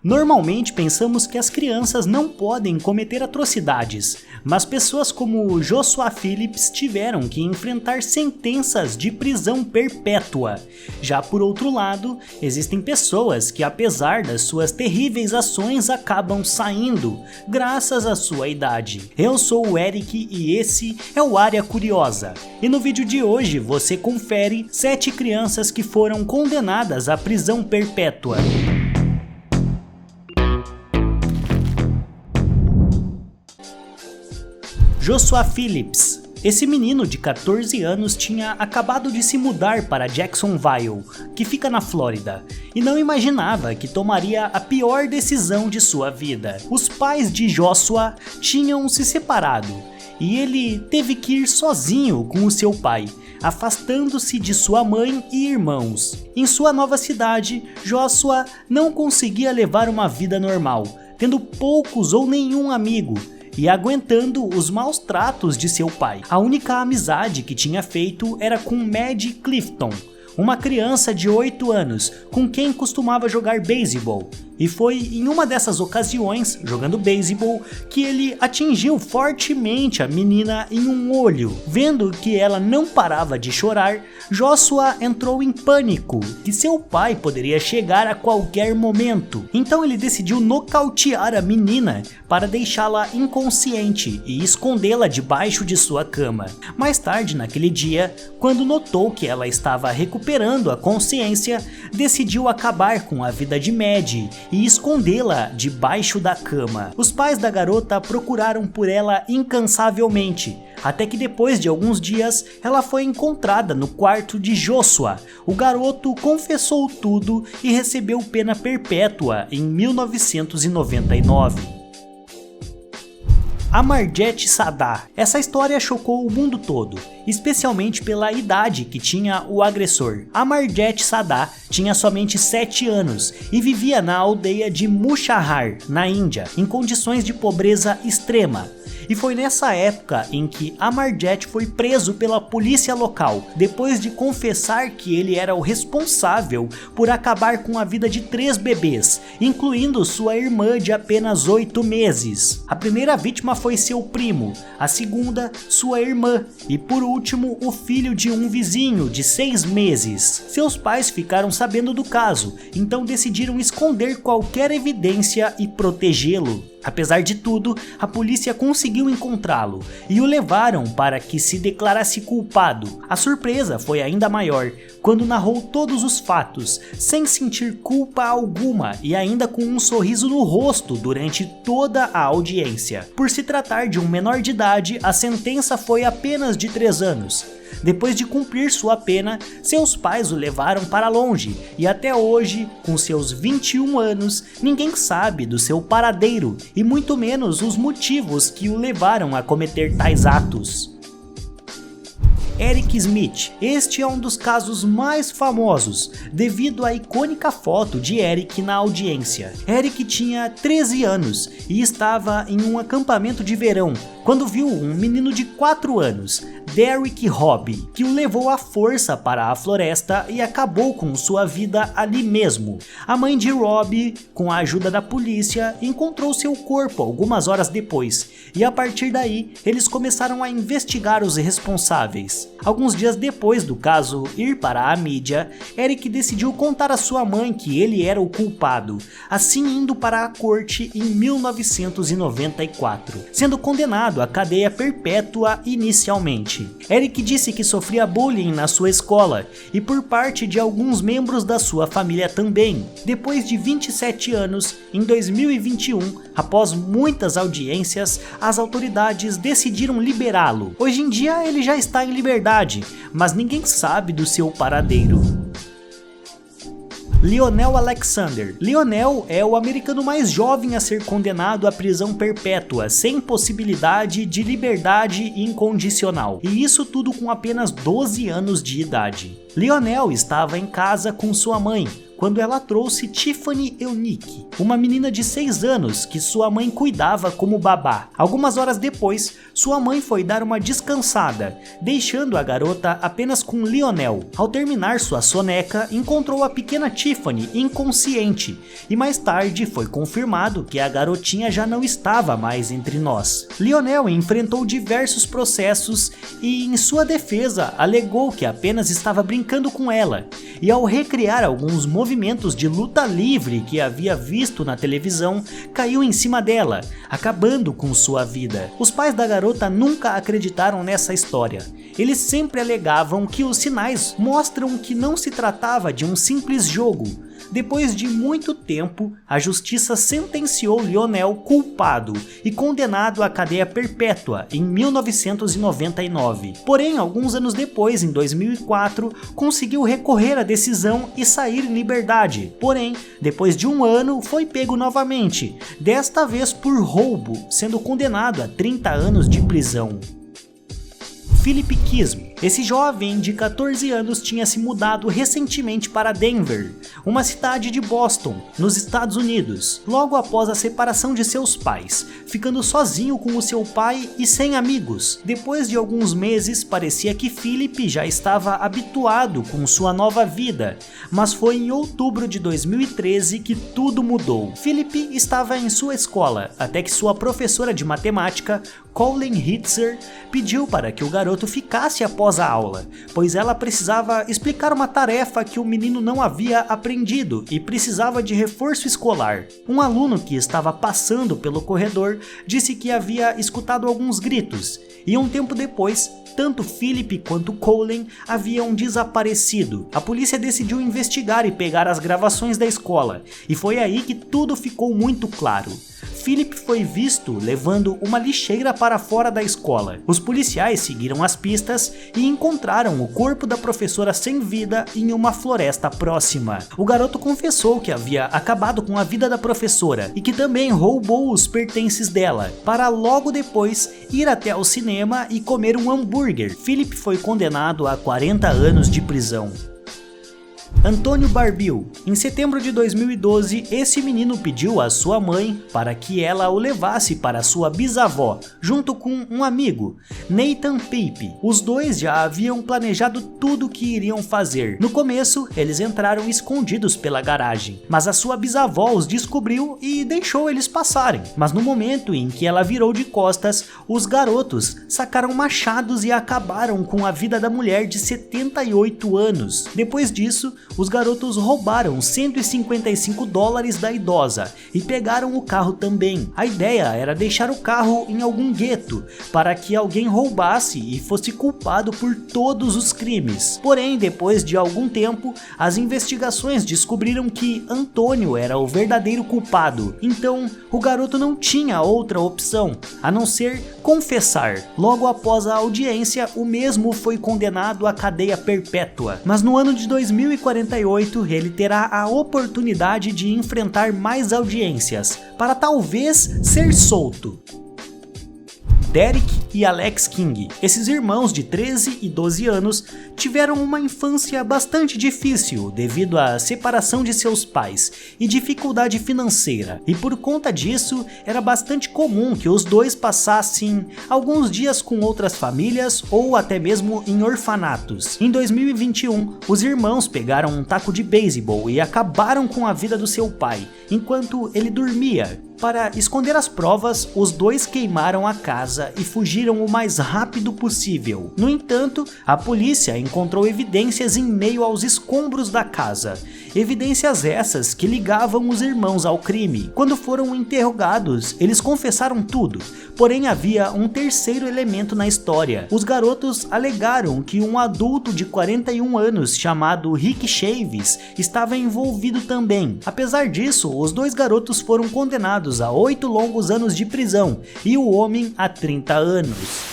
Normalmente pensamos que as crianças não podem cometer atrocidades, mas pessoas como Joshua Phillips tiveram que enfrentar sentenças de prisão perpétua. Já por outro lado, existem pessoas que, apesar das suas terríveis ações, acabam saindo, graças à sua idade. Eu sou o Eric e esse é o Área Curiosa. E no vídeo de hoje você confere 7 crianças que foram condenadas à prisão perpétua. Joshua Phillips. Esse menino de 14 anos tinha acabado de se mudar para Jacksonville, que fica na Flórida, e não imaginava que tomaria a pior decisão de sua vida. Os pais de Joshua tinham se separado, e ele teve que ir sozinho com o seu pai, afastando-se de sua mãe e irmãos. Em sua nova cidade, Joshua não conseguia levar uma vida normal, tendo poucos ou nenhum amigo, e aguentando os maus tratos de seu pai. A única amizade que tinha feito era com Maddie Clifton, uma criança de 8 anos com quem costumava jogar beisebol. E foi em uma dessas ocasiões, jogando beisebol, que ele atingiu fortemente a menina em um olho. Vendo que ela não parava de chorar, Joshua entrou em pânico, que seu pai poderia chegar a qualquer momento. Então ele decidiu nocautear a menina para deixá-la inconsciente e escondê-la debaixo de sua cama. Mais tarde naquele dia, quando notou que ela estava recuperando a consciência, decidiu acabar com a vida de Maddie e escondê-la debaixo da cama. Os pais da garota procuraram por ela incansavelmente, até que depois de alguns dias ela foi encontrada no quarto de Joshua. O garoto confessou tudo e recebeu pena perpétua em 1999. Amarjet Sadah. Essa história chocou o mundo todo, especialmente pela idade que tinha o agressor. Amarjet Sadah tinha somente 7 anos e vivia na aldeia de Mushahar, na Índia, em condições de pobreza extrema. E foi nessa época em que Amarjet foi preso pela polícia local, depois de confessar que ele era o responsável por acabar com a vida de 3 bebês, incluindo sua irmã de apenas 8 meses. A primeira vítima foi seu primo, a segunda, sua irmã, e por último, o filho de um vizinho de 6 meses. Seus pais ficaram sabendo do caso, então decidiram esconder qualquer evidência e protegê-lo. Apesar de tudo, a polícia conseguiu encontrá-lo e o levaram para que se declarasse culpado. A surpresa foi ainda maior quando narrou todos os fatos, sem sentir culpa alguma e ainda com um sorriso no rosto durante toda a audiência. Por se tratar de um menor de idade, a sentença foi apenas de 3 anos. Depois de cumprir sua pena, seus pais o levaram para longe e até hoje, com seus 21 anos, ninguém sabe do seu paradeiro e muito menos os motivos que o levaram a cometer tais atos. Eric Smith. Este é um dos casos mais famosos, devido à icônica foto de Eric na audiência. Eric tinha 13 anos e estava em um acampamento de verão, quando viu um menino de 4 anos, Derek Hobby, que o levou à força para a floresta e acabou com sua vida ali mesmo. A mãe de Robbie, com a ajuda da polícia, encontrou seu corpo algumas horas depois, e a partir daí eles começaram a investigar os responsáveis. Alguns dias depois do caso ir para a mídia, Eric decidiu contar à sua mãe que ele era o culpado, assim indo para a corte em 1994, sendo condenado à cadeia perpétua inicialmente. Eric disse que sofria bullying na sua escola e por parte de alguns membros da sua família também. Depois de 27 anos, em 2021, após muitas audiências, as autoridades decidiram liberá-lo. Hoje em dia ele já está em liberdade, mas ninguém sabe do seu paradeiro. Lionel Alexander. Lionel é o americano mais jovem a ser condenado à prisão perpétua, sem possibilidade de liberdade incondicional. E isso tudo com apenas 12 anos de idade. Lionel estava em casa com sua mãe, quando ela trouxe Tiffany Eunice, uma menina de 6 anos que sua mãe cuidava como babá. Algumas horas depois, sua mãe foi dar uma descansada, deixando a garota apenas com Lionel. Ao terminar sua soneca, encontrou a pequena Tiffany inconsciente e mais tarde foi confirmado que a garotinha já não estava mais entre nós. Lionel enfrentou diversos processos e, em sua defesa, alegou que apenas estava brincando com ela, e ao recriar alguns movimentos de luta livre que havia visto na televisão, caiu em cima dela, acabando com sua vida. Os pais da garota nunca acreditaram nessa história. Eles sempre alegavam que os sinais mostram que não se tratava de um simples jogo. Depois de muito tempo, a justiça sentenciou Lionel culpado e condenado à cadeia perpétua em 1999. Porém, alguns anos depois, em 2004, conseguiu recorrer à decisão e sair em liberdade. Porém, depois de um ano, foi pego novamente, desta vez por roubo, sendo condenado a 30 anos de prisão. Philip Kism. Esse jovem de 14 anos tinha se mudado recentemente para Denver, uma cidade de Boston, nos Estados Unidos, logo após a separação de seus pais, ficando sozinho com o seu pai e sem amigos. Depois de alguns meses, parecia que Philip já estava habituado com sua nova vida, mas foi em outubro de 2013 que tudo mudou. Philip estava em sua escola, até que sua professora de matemática, Colleen Hitzer, pediu para que o garoto ficasse após a aula, pois ela precisava explicar uma tarefa que o menino não havia aprendido e precisava de reforço escolar. Um aluno que estava passando pelo corredor disse que havia escutado alguns gritos, e um tempo depois, tanto Philip quanto Colleen haviam desaparecido. A polícia decidiu investigar e pegar as gravações da escola, e foi aí que tudo ficou muito claro. Philip foi visto levando uma lixeira para fora da escola. Os policiais seguiram as pistas e encontraram o corpo da professora sem vida em uma floresta próxima. O garoto confessou que havia acabado com a vida da professora e que também roubou os pertences dela, para logo depois ir até o cinema e comer um hambúrguer. Philip foi condenado a 40 anos de prisão. Antônio Barbil. Em setembro de 2012, esse menino pediu à sua mãe para que ela o levasse para sua bisavó, junto com um amigo, Nathan Pape. Os dois já haviam planejado tudo o que iriam fazer. No começo, eles entraram escondidos pela garagem, mas a sua bisavó os descobriu e deixou eles passarem. Mas no momento em que ela virou de costas, os garotos sacaram machados e acabaram com a vida da mulher de 78 anos. Depois disso, os garotos roubaram $155 da idosa e pegaram o carro também. A ideia era deixar o carro em algum gueto para que alguém roubasse e fosse culpado por todos os crimes. Porém, depois de algum tempo, as investigações descobriram que Antônio era o verdadeiro culpado. Então, o garoto não tinha outra opção a não ser confessar. Logo após a audiência, o mesmo foi condenado à cadeia perpétua. Mas no ano de 2048, ele terá a oportunidade de enfrentar mais audiências, para talvez ser solto. Derek e Alex King. Esses irmãos de 13 e 12 anos tiveram uma infância bastante difícil devido à separação de seus pais e dificuldade financeira, e por conta disso era bastante comum que os dois passassem alguns dias com outras famílias ou até mesmo em orfanatos. Em 2021, os irmãos pegaram um taco de beisebol e acabaram com a vida do seu pai enquanto ele dormia. Para esconder as provas, os dois queimaram a casa e fugiram o mais rápido possível. No entanto, a polícia encontrou evidências em meio aos escombros da casa. Evidências essas que ligavam os irmãos ao crime. Quando foram interrogados, eles confessaram tudo. Porém, havia um terceiro elemento na história. Os garotos alegaram que um adulto de 41 anos chamado Rick Chaves estava envolvido também. Apesar disso, os dois garotos foram condenados a 8 longos anos de prisão e o homem a 30 anos.